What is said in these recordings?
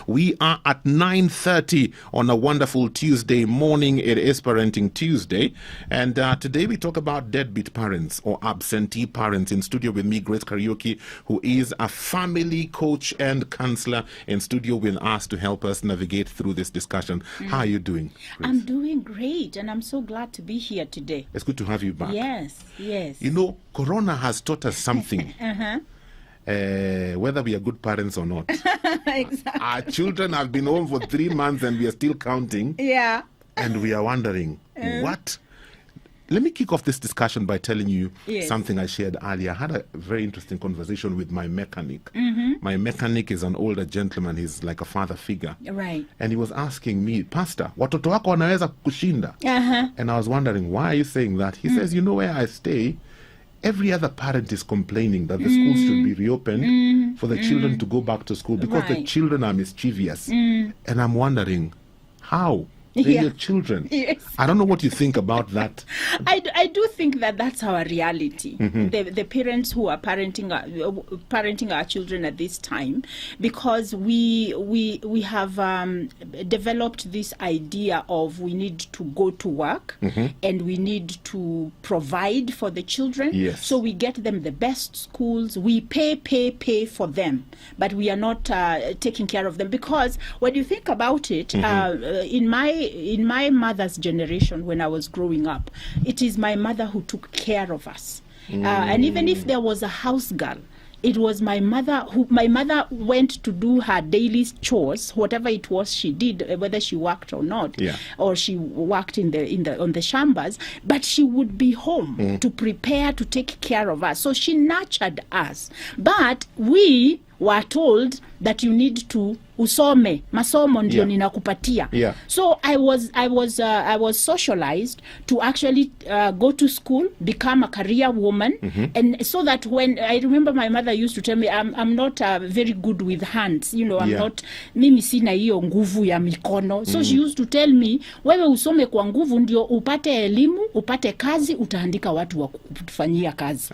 We are at 9:30 on a wonderful Tuesday morning. It is Parenting Tuesday. And today we talk about deadbeat parents or absentee parents. In studio with me, Grace Kariuki, who is a family coach and counselor, in studio with us to help us navigate through this discussion. How are you doing, Grace? I'm doing great, and I'm so glad to be here today. It's good to have you back. Yes. You know, Corona has taught us something. Whether we are good parents or not. Exactly. Our children have been home for 3 months and we are still counting. Yeah. And we are wondering, what? Let me kick off this discussion by telling you something I shared earlier. I had a very interesting conversation with my mechanic. My mechanic is an older gentleman. He's like a father figure. Right. And he was asking me, Pastor, watoto wako wanaweza kushinda? And I was wondering, why are you saying that? He says, you know where I stay? Every other parent is complaining that the schools should be reopened for the children to go back to school because the children are mischievous. And I'm wondering, how? They're your children. Yes. I don't know what you think about that. I do think that that's our reality. The parents who are parenting our children at this time, because we have developed this idea of we need to go to work and we need to provide for the children. Yes. So we get them the best schools. We pay for them, but we are not taking care of them, because when you think about it, in my mother's generation, when I was growing up, it is my mother who took care of us. And even if there was a house girl, it was my mother went to do her daily chores, whatever it was she did, whether she worked or not, or she worked on the shambas, but she would be home to prepare to take care of us. So she nurtured us. But we were told that you need to usome masomo ndio ninakupatia. So I was socialized to actually go to school, become a career woman, and so that when I remember my mother used to tell me I'm not very good with hands, you know, I'm not, mimi sina hiyo nguvu ya mikono. So she used to tell me, wewe usome kwa nguvu ndio upate elimu, upate kazi, utaandika watu wa kufanyia kazi.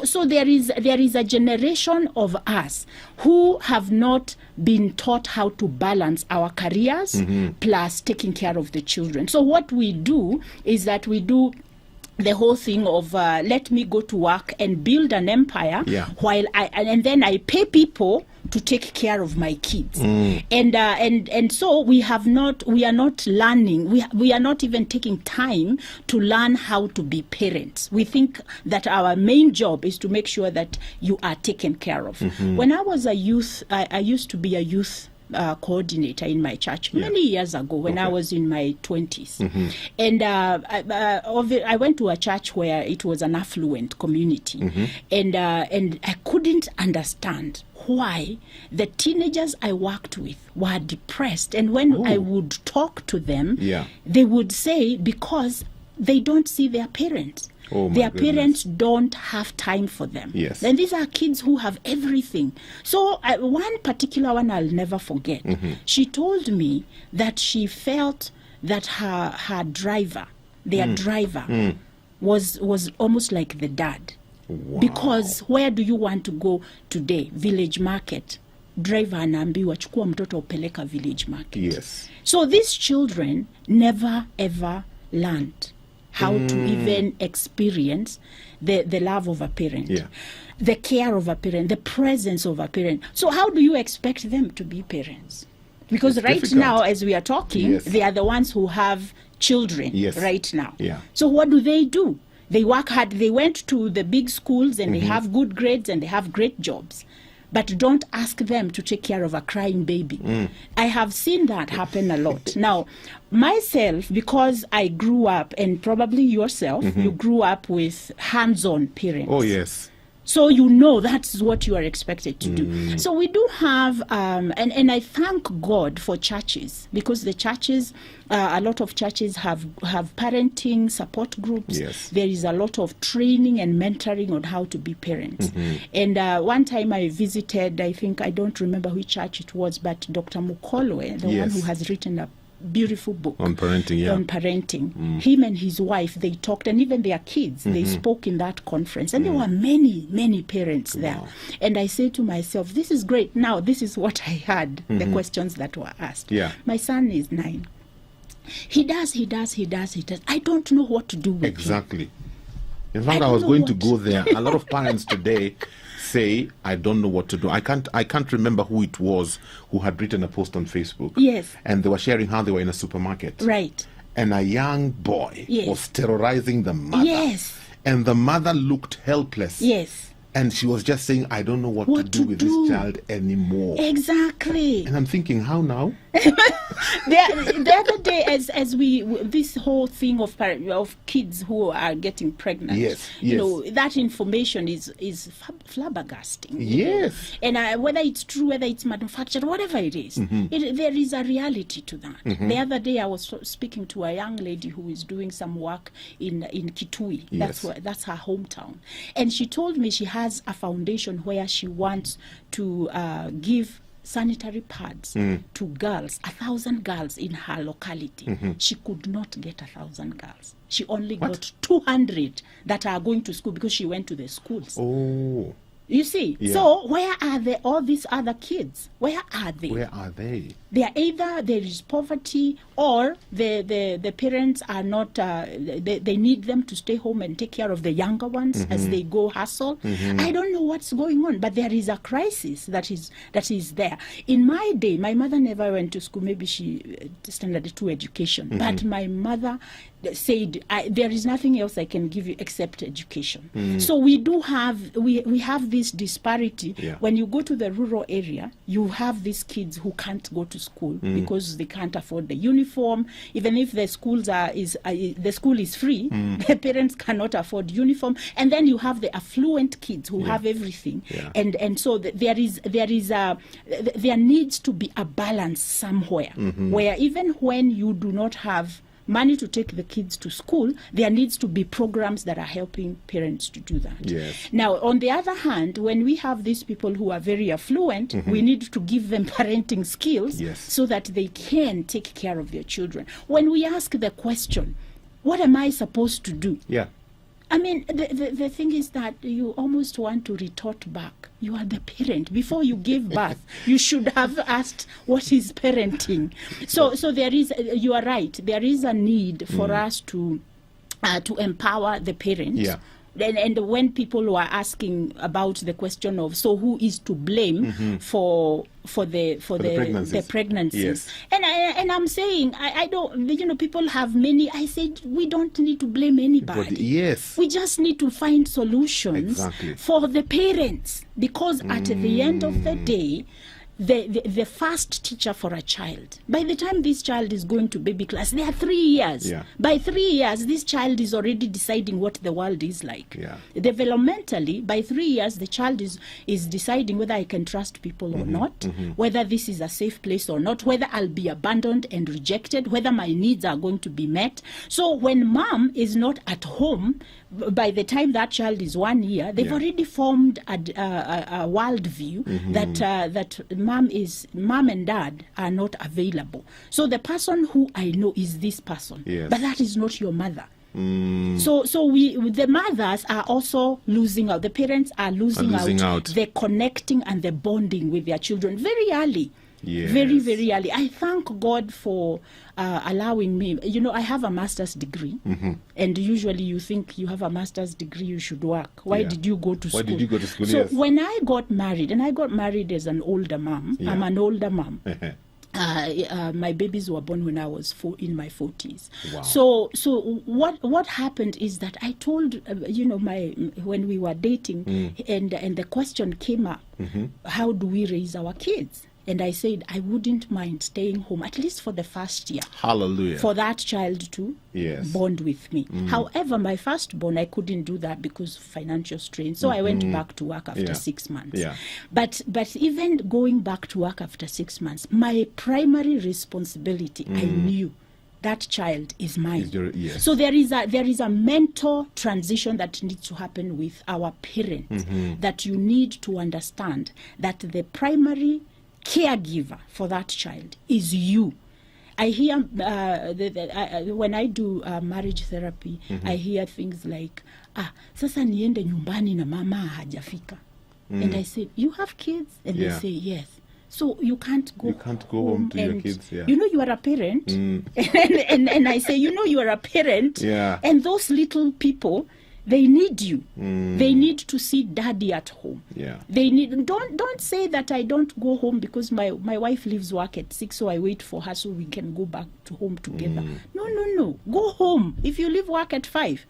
So there is a generation of us who have not been taught how to balance our careers plus taking care of the children. So what we do is that we do the whole thing of let me go to work and build an empire while and then I pay people to take care of my kids. And so we are not learning, we are not even taking time to learn how to be parents. We think that our main job is to make sure that you are taken care of. When I was a youth, I used to be a youth coordinator in my church many years ago when I was in my 20s. And I went to a church where it was an affluent community. And I couldn't understand why the teenagers I worked with were depressed. And when I would talk to them, they would say because they don't see their parents. Their parents don't have time for them. And these are kids who have everything. So one particular one I'll never forget. She told me that she felt that her driver, their driver, was almost like the dad. Because where do you want to go today? Village market. Driver anaambiwa chukua mtoto upeleka village market. So these children never ever learned how to even experience the love of a parent, the care of a parent, the presence of a parent. So how do you expect them to be parents? Because right now, as we are talking, they are the ones who have children right now. So what do? They work hard. They went to the big schools and they have good grades and they have great jobs. But don't ask them to take care of a crying baby. I have seen that happen a lot. Now, myself, because I grew up, and probably yourself, you grew up with hands-on parents. So you know that's what you are expected to do. So we do have, and I thank God for churches, because the churches, a lot of churches have parenting support groups. There is a lot of training and mentoring on how to be parents. And one time I visited, I don't remember which church it was, but Dr. Mukolwe, the one who has written a beautiful book on parenting. Yeah. on parenting. Him and his wife, they talked, and even their kids, they spoke in that conference, and there were many parents there. And I said to myself, this is great. Now this is what I had, the questions that were asked. Yeah. My son is 9. He does. I don't know what to do with him. Exactly. In fact, I was going to go there. A lot of parents today say, I don't know what to do. I can't remember who it was who had written a post on Facebook. Yes. And they were sharing how they were in a supermarket. Right. And a young boy Yes. was terrorizing the mother. Yes. And the mother looked helpless. Yes. And she was just saying, I don't know what to do with this child anymore. Exactly. And I'm thinking, how now? The other day, as we this whole thing of kids who are getting pregnant, Yes, you know, that information is flabbergasting. Yes. And whether it's true, whether it's manufactured, whatever it is, there is a reality to that. The other day, I was speaking to a young lady who is doing some work in Kitui. Yes. That's her hometown, and she told me she has a foundation where she wants to give sanitary pads to girls, 1,000 girls in her locality. She could not get 1,000 girls. She only got 200 that are going to school because she went to the schools. Oh. You see? Yeah. So where are all these other kids? Where are they? Where are they? They are either there is poverty, or the parents are not. They need them to stay home and take care of the younger ones as they go hustle. I don't know what's going on, but there is a crisis that is there. In my day, my mother never went to school. Maybe she standard 2 education, but my mother said, there is nothing else I can give you except education. So we have this disparity. Yeah. When you go to the rural area, you have these kids who can't go to school because they can't afford the uniform. Even if the the school is free, the parents cannot afford uniform. And then you have the affluent kids who have everything. Yeah. And so there needs to be a balance somewhere where even when you do not have money to take the kids to school, there needs to be programs that are helping parents to do that. Yes. Now, on the other hand, when we have these people who are very affluent, we need to give them parenting skills so that they can take care of their children. When we ask the question, what am I supposed to do? Yeah. I mean, the thing is that you almost want to retort back. You are the parent. Before you give birth, you should have asked, what is parenting? So there is, you are right, there is a need for us to empower the parents. Yeah. And when people were asking about the question of, so who is to blame for the pregnancies? Yes. And I'm saying, I don't, people have many. I said, we don't need to blame anybody. Yes. We just need to find solutions for the parents, because at the end of the day, the first teacher for a child, by the time this child is going to baby class, they are 3 years. Yeah. By 3 years, this child is already deciding what the world is like. Yeah. Developmentally, by 3 years, the child is deciding whether I can trust people or not, whether this is a safe place or not, whether I'll be abandoned and rejected, whether my needs are going to be met. So when mom is not at home, by the time that child is 1 year, they've already formed a worldview that mom and dad are not available. So the person who I know is this person, but that is not your mother. So the mothers are also losing out. The parents are losing out the connecting and the bonding with their children very early. Yes. Very, very early. I thank God for allowing me. I have a master's degree, and usually you think you have a master's degree, you should work. Why did you go to school? Why did you go to school? So when I got married, and I got married as an older mom, I'm an older mom. My babies were born when I was in my 40s. Wow. So what happened is that I told when we were dating, and the question came up, how do we raise our kids? And I said, I wouldn't mind staying home, at least for the first year. Hallelujah. For that child to bond with me. However, my firstborn, I couldn't do that because of financial strain. So I went back to work after 6 months. Yeah. But even going back to work after 6 months, my primary responsibility, I knew that child is mine. So there is a mental transition that needs to happen with our parents, that you need to understand that the primary caregiver for that child is you. I hear when I do marriage therapy, I hear things like, sasa niende nyumbani na mama hajafika. And I say, you have kids? And they say, yes. So you can't go home to your kids. Yeah. You know you are a parent. And I say, you know you are a parent. Yeah. And those little people, they need you. They need to see daddy at home. Yeah. They need. Don't say that I don't go home because my wife leaves work at 6, so I wait for her so we can go back to home together. No. Go home. If you leave work at 5,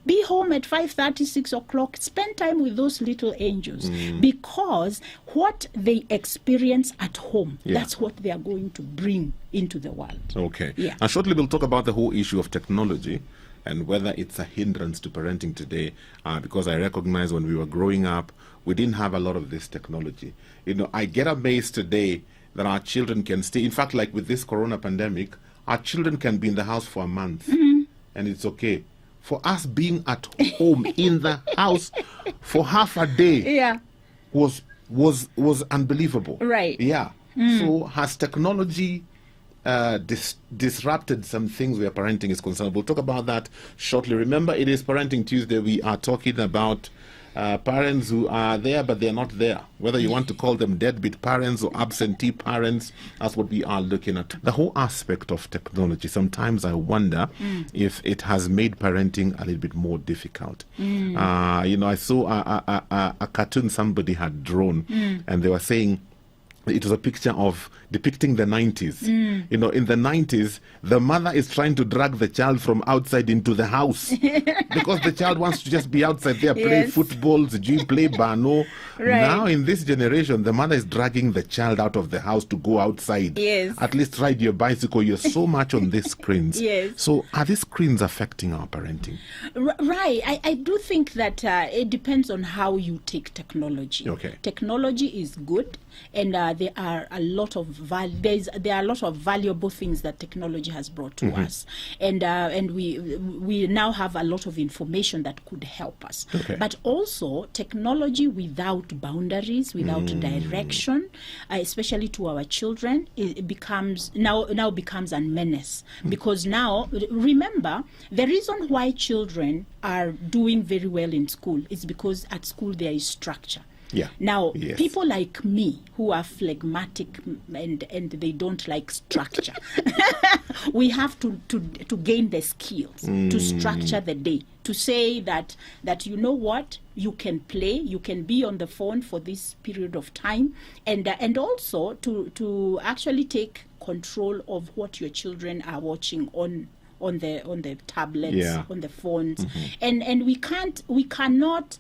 be home at 5:30, 6 o'clock. Spend time with those little angels, because what they experience at home, that's what they are going to bring into the world. Okay. Yeah. And shortly we'll talk about the whole issue of technology and whether it's a hindrance to parenting today, because I recognize when we were growing up, we didn't have a lot of this technology. You know, I get amazed today that our children can stay. In fact, like with this corona pandemic, our children can be in the house for a month, and it's okay. For us being at home in the house for half a day was unbelievable. Right. Yeah. So has technology disrupted some things where parenting is concerned? We'll talk about that shortly. Remember, it is Parenting Tuesday. We are talking about parents who are there but they're not there. Whether you want to call them deadbeat parents or absentee parents, that's what we are looking at. The whole aspect of technology, sometimes I wonder if it has made parenting a little bit more difficult. You know, I saw a cartoon somebody had drawn, and they were saying, it was a picture of depicting the 90s. You know, in the 90s, the mother is trying to drag the child from outside into the house because the child wants to just be outside there, play football, play bano. Right. Now, in this generation, the mother is dragging the child out of the house to go outside. Yes. At least ride your bicycle. You're so much on these screens. Yes. So are these screens affecting our parenting? Right. I do think that it depends on how you take technology. Okay. Technology is good, and there are a lot of valuable things that technology has brought to us, and we now have a lot of information that could help us. Okay. But also technology without boundaries, without direction, especially to our children, it becomes a menace. Because now, remember, the reason why children are doing very well in school is because at school there is structure. Yeah. Now, Yes. people like me who are phlegmatic and they don't like structure, we have to gain the skills to structure the day, to say that you know what, you can play, you can be on the phone for this period of time, and also to actually take control of what your children are watching on the tablets, on the phones, and we cannot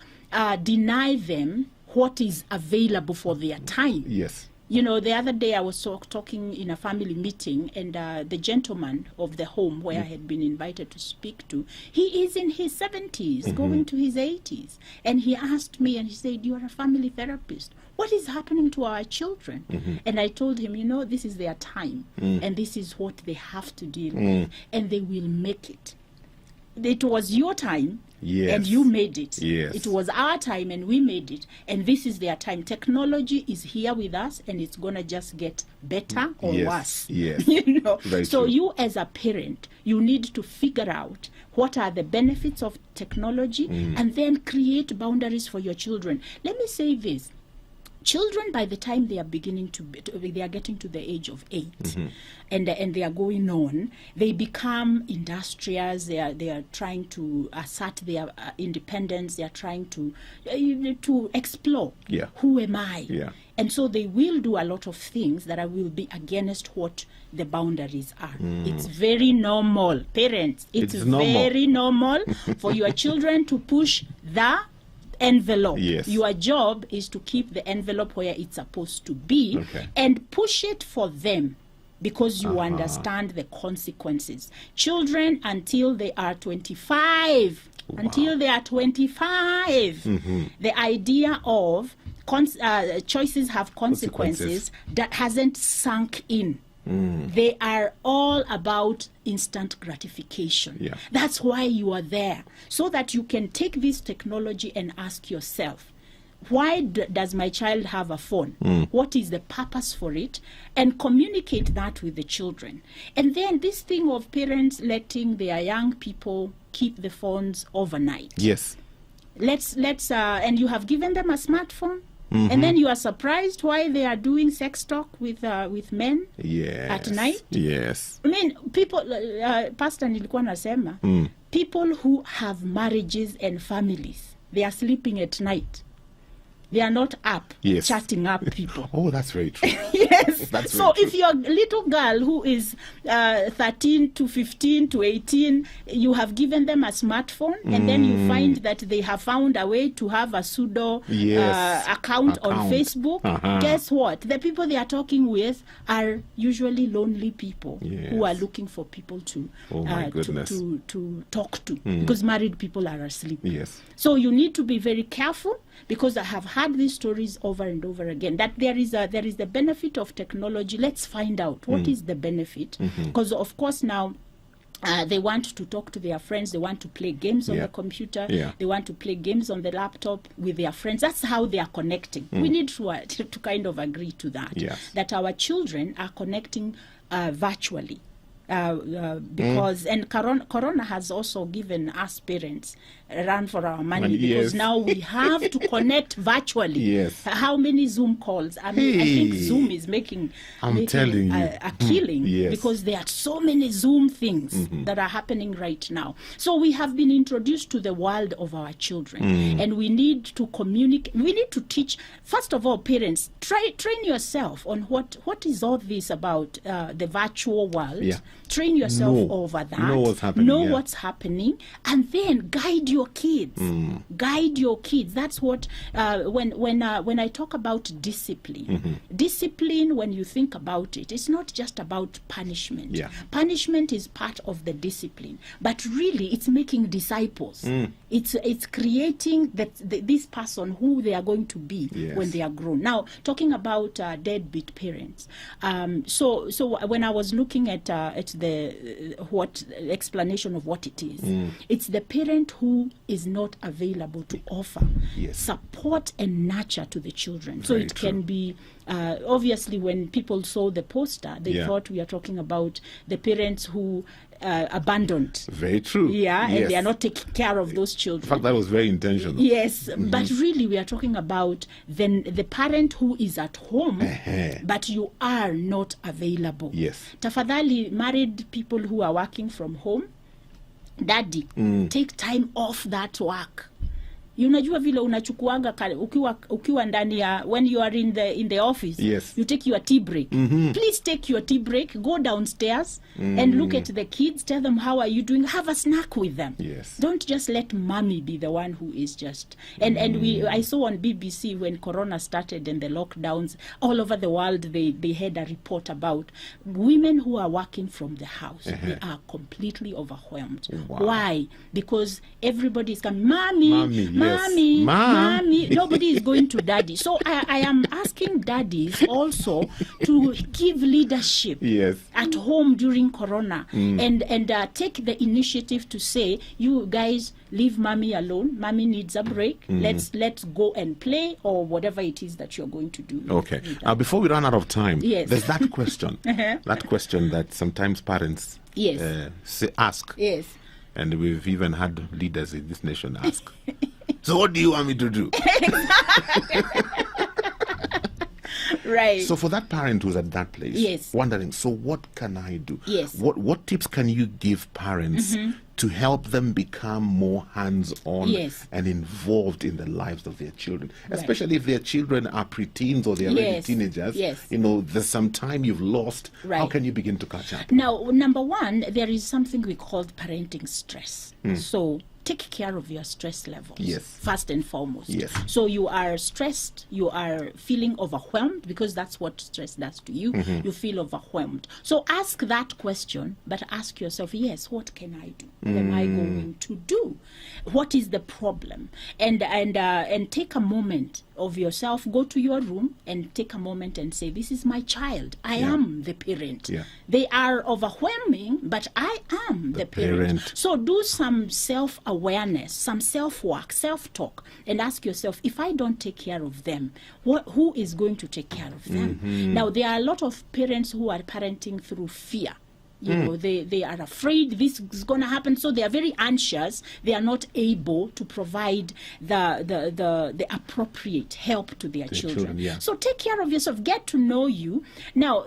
deny them what is available for their time. Yes. You know, the other day I was talking in a family meeting, and the gentleman of the home where I had been invited to speak to, he is in his 70s, going to his 80s. And he asked me, and he said, "You are a family therapist. What is happening to our children?" And I told him, you know, this is their time, and this is what they have to deal with, and they will make it. It was your time. Yes. And you made it. Yes. It was our time and we made it. And this is their time. Technology is here with us, and it's going to just get better or worse. Yes. You know? Very So true. you as a parent, you need to figure out what are the benefits of technology and then create boundaries for your children. Let me say this. Children, by the time they are they are getting to the age of 8, and they are going on, they become industrious. They are trying to assert their independence. They are trying to explore. Yeah. Who am I? Yeah. And so they will do a lot of things that will be against what the boundaries are. It's very normal, parents. It's normal. very normal for your children to push the envelope. Yes. Your job is to keep the envelope where it's supposed to be, and push it for them, because you understand the consequences. Children, until they are 25, the idea of choices have consequences that hasn't sunk in. They are all about instant gratification. Yeah. That's why you are there, so that you can take this technology and ask yourself, Why does my child have a phone? What is the purpose for it? And communicate that with the children. And then this thing of parents letting their young people keep the phones overnight. Yes. Let's and you have given them a smartphone, and then you are surprised why they are doing sex talk with men at night. Yes. I mean, people, Pastor nilikuwa nasema, people who have marriages and families, they are sleeping at night. They are not up chatting up people. Oh, that's very true. Yes. That's so very if you're a little girl who is 13 to 15 to 18, you have given them a smartphone, and then you find that they have found a way to have a pseudo account on Facebook. Guess what? The people they are talking with are usually lonely people who are looking for people to to talk to, because married people are asleep. Yes. So you need to be very careful, because I have had these stories over and over again, that there is the benefit of technology. Let's find out what is the benefit, because of course now they want to talk to their friends, they want to play games on the computer, they want to play games on the laptop with their friends. That's how they are connecting. We need to kind of agree to that, that our children are connecting virtually. Because and Corona has also given us parents a run for our money, because now we have to connect virtually. Yes. How many Zoom calls? I mean, I think Zoom is making telling you. A killing, because there are so many Zoom things that are happening right now. So we have been introduced to the world of our children, and we need to communicate. We need to teach. First of all, parents, train yourself on what is all this about the virtual world. Train yourself over that. Know what's happening. Know what's happening, and then guide your kids. Guide your kids. That's what when I talk about discipline. Discipline, when you think about it, it's not just about punishment. Punishment is part of the discipline, but really it's making disciples. It's creating this person who they are going to be when they are grown. Now, talking about deadbeat parents. So when I was looking at the explanation of what it is, it's the parent who is not available to offer support and nurture to the children. So it can be obviously when people saw the poster, they thought we are talking about the parents who abandoned. Very true. And they are not taking care of those children. In fact, that was very intentional. Yes, but really we are talking about the parent who is at home, but you are not available. Tafadhali, married people who are working from home, daddy, take time off that work. Unajua vile unachukuanga ukiwa ndani ya, when you are in the office, you take your tea break. Please take your tea break, go downstairs and look at the kids, tell them how are you doing, have a snack with them. Don't just let mommy be the one who is just and I saw on BBC when Corona started and the lockdowns all over the world, they had a report about women who are working from the house. They are completely overwhelmed. Why? Because everybody is coming, mommy, nobody is going to daddy. So I am asking daddies also to give leadership at home during Corona, and take the initiative to say, you guys leave mommy alone, mommy needs a break, let's go and play, or whatever it is that you're going to do. Okay. Before we run out of time, there's that question that question that sometimes parents ask, and we've even had leaders in this nation ask, so what do you want me to do? Right. So for that parent who's at that place, wondering, so what can I do? What tips can you give parents to help them become more hands-on and involved in the lives of their children, especially if their children are preteens or they're already teenagers? You know, there's some time you've lost. How can you begin to catch up? Now, number one, there is something we call parenting stress. So take care of your stress levels first and foremost. So you are stressed, you are feeling overwhelmed, because that's what stress does to you. You feel overwhelmed. So ask that question, but ask yourself, what can I do? What am I going to do? What is the problem? And take a moment of yourself, go to your room and take a moment and say, this is my child. I am the parent. They are overwhelming, but I am the parent. So do some self-awareness awareness, some self-work, self-talk, and ask yourself, if I don't take care of them, who is going to take care of them? Now, there are a lot of parents who are parenting through fear. You know, they are afraid this is going to happen, so they are very anxious. They are not able to provide the appropriate help to their children. Yeah. So take care of yourself. Get to know you. Now,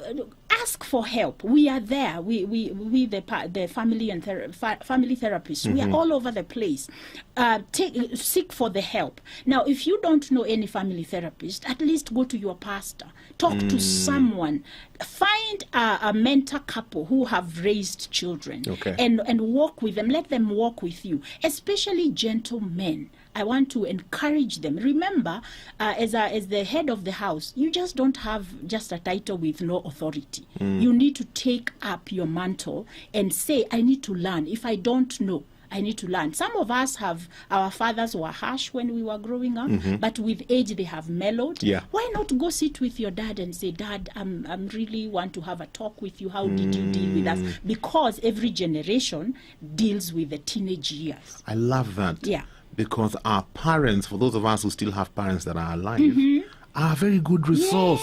ask for help. We are there. We the family and family therapists. We are all over the place. Seek for the help. Now, if you don't know any family therapist, at least go to your pastor. Talk to someone. Find a mentor couple who have raised children, and walk with them. Let them walk with you, especially gentlemen. I want to encourage them. Remember, as the head of the house, you just don't have just a title with no authority. You need to take up your mantle and say, I need to learn. If I don't know, I need to learn. Some of us our fathers were harsh when we were growing up, but with age they have mellowed. Yeah. Why not go sit with your dad and say, Dad, I'm really want to have a talk with you. How did you deal with us? Because every generation deals with the teenage years. I love that. Yeah. Because our parents, for those of us who still have parents that are alive, are a very good resource.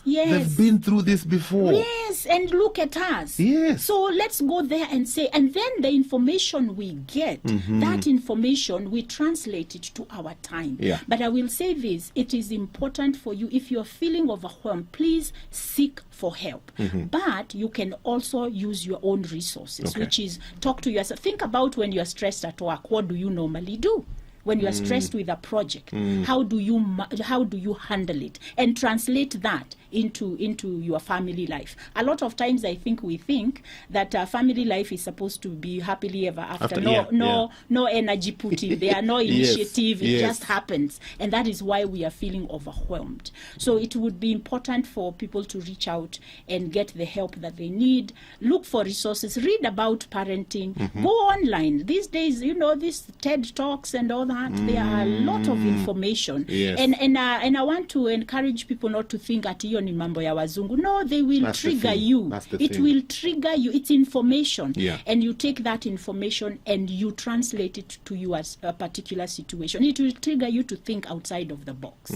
Yes. They've been through this before. Yes, and look at us. Yes. So let's go there and say, and then the information we get, that information, we translate it to our time. Yeah. But I will say this, it is important for you, if you're feeling overwhelmed, please seek for help. But you can also use your own resources, which is talk to yourself. Think about when you're stressed at work, what do you normally do? When you are stressed with a project, how do you handle it, and translate that into your family life? A lot of times I think we think that family life is supposed to be happily ever after. No energy put in there, no initiative. It just happens, and that is why we are feeling overwhelmed. So it would be important for people to reach out and get the help that they need. Look for resources, read about parenting, go online. These days, you know, these TED Talks and all that, there are a lot of information. And I want to encourage people not to think at hiyo ni mambo ya wazungu. No, they will trigger you. It will trigger you. It's information. And you take that information and you translate it to your particular situation. It will trigger you to think outside of the box.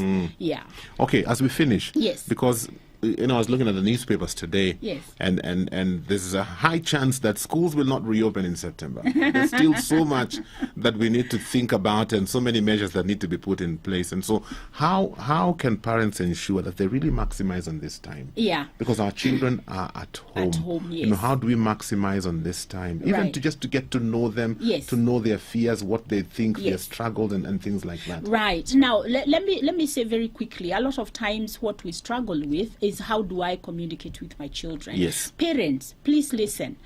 Okay, as we finish, because you know, I was looking at the newspapers today, and there's a high chance that schools will not reopen in September. There's still so much that we need to think about, and so many measures that need to be put in place. And so, how can parents ensure that they really maximize on this time? Because our children are at home. You know, how do we maximize on this time, even to get to know them, to know their fears, what they think, their struggles, and things like that. Right. Now, let me say very quickly. A lot of times, what we struggle with is, how do I communicate with my children? Parents, please listen.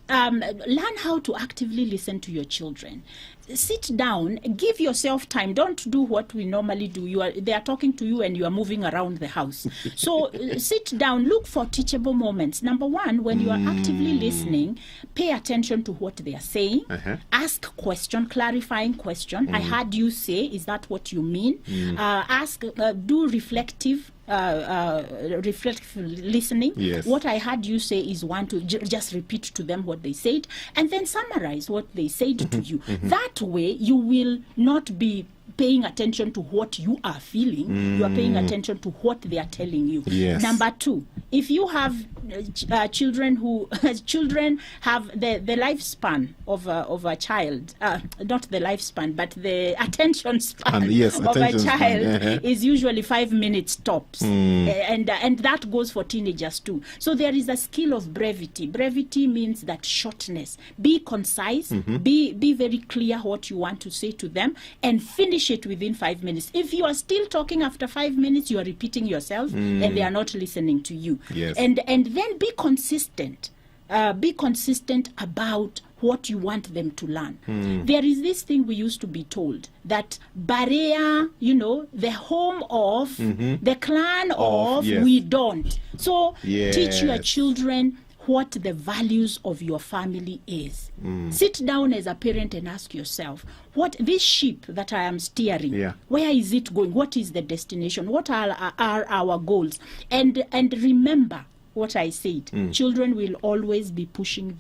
Learn how to actively listen to your children. Sit down, give yourself time. Don't do what we normally do. They are talking to you and you are moving around the house. So sit down, look for teachable moments. Number one, when you are actively listening, pay attention to what they are saying. Ask question, clarifying question. I heard you say, is that what you mean? Do reflective listening. What I heard you say is just repeat to them what they said, and then summarize what they said to you. That way you will not be paying attention to what you are feeling. You are paying attention to what they are telling you. Number two, if you have children have the lifespan of a child, not the lifespan, but the attention span of a child is usually 5 minutes tops, and that goes for teenagers too. So there is a skill of brevity. Brevity means that shortness. Be concise. Be very clear what you want to say to them, and finish it within 5 minutes. If you are still talking after 5 minutes, you are repeating yourself, and they are not listening to you. And then be consistent. Be consistent about what you want them to learn. There is this thing we used to be told, that Barea, you know, the home of, the clan of, we don't. So teach your children what the values of your family is. Sit down as a parent and ask yourself, what this ship that I am steering, where is it going? What is the destination? What are our goals? And remember what I said. Children will always be pushing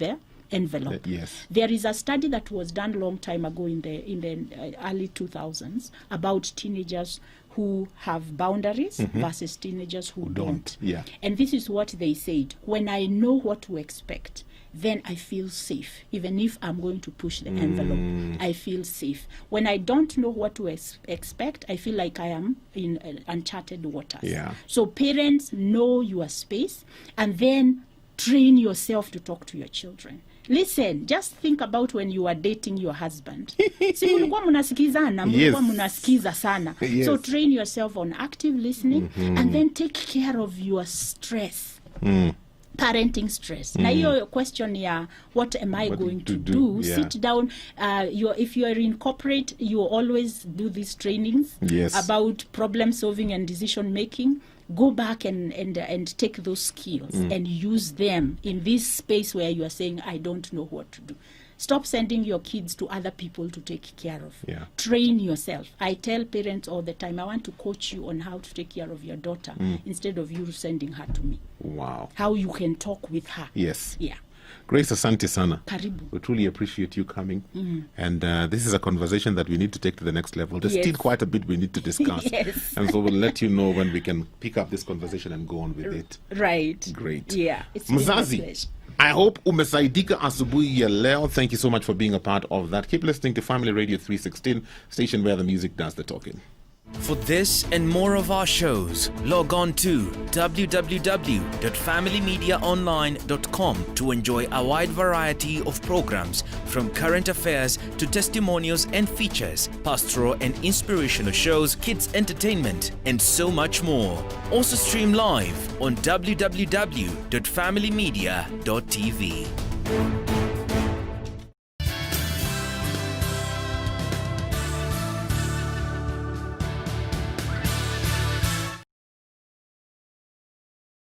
envelope. Yes. There is a study that was done a long time ago in the early 2000s about teenagers who have boundaries versus teenagers who don't. Yeah. And this is what they said. When I know what to expect, then I feel safe. Even if I'm going to push the envelope, I feel safe. When I don't know what to expect, I feel like I am in uncharted waters. Yeah. So parents, know your space, and then train yourself to talk to your children. Listen, just think about when you are dating your husband. Si mulikuwa mnasikizana, mulikuwa mnasikiza sana. Yes. So train yourself on active listening and then take care of your stress. Parenting stress. Now your question, what am I going to do? Yeah. Sit down. If you are in corporate, you always do these trainings about problem solving and decision making. Go back and take those skills and use them in this space where you are saying, I don't know what to do. Stop sending your kids to other people to take care of. Yeah. Train yourself. I tell parents all the time, I want to coach you on how to take care of your daughter instead of you sending her to me. Wow. How you can talk with her. Yes. Yeah. Grace, asante sana. Karibu. We truly appreciate you coming. And this is a conversation that we need to take to the next level. There's still quite a bit we need to discuss. Yes. And so we'll let you know when we can pick up this conversation and go on with it. Right. Great. Yeah. It's been a Mzazi, pleasure. I hope umesaidika asubuhi ya leo. Thank you so much for being a part of that. Keep listening to Family Radio 316, station where the music does the talking. For this and more of our shows, log on to www.familymediaonline.com to enjoy a wide variety of programs from current affairs to testimonials and features, pastoral and inspirational shows, kids entertainment, and so much more. Also stream live on www.familymedia.tv.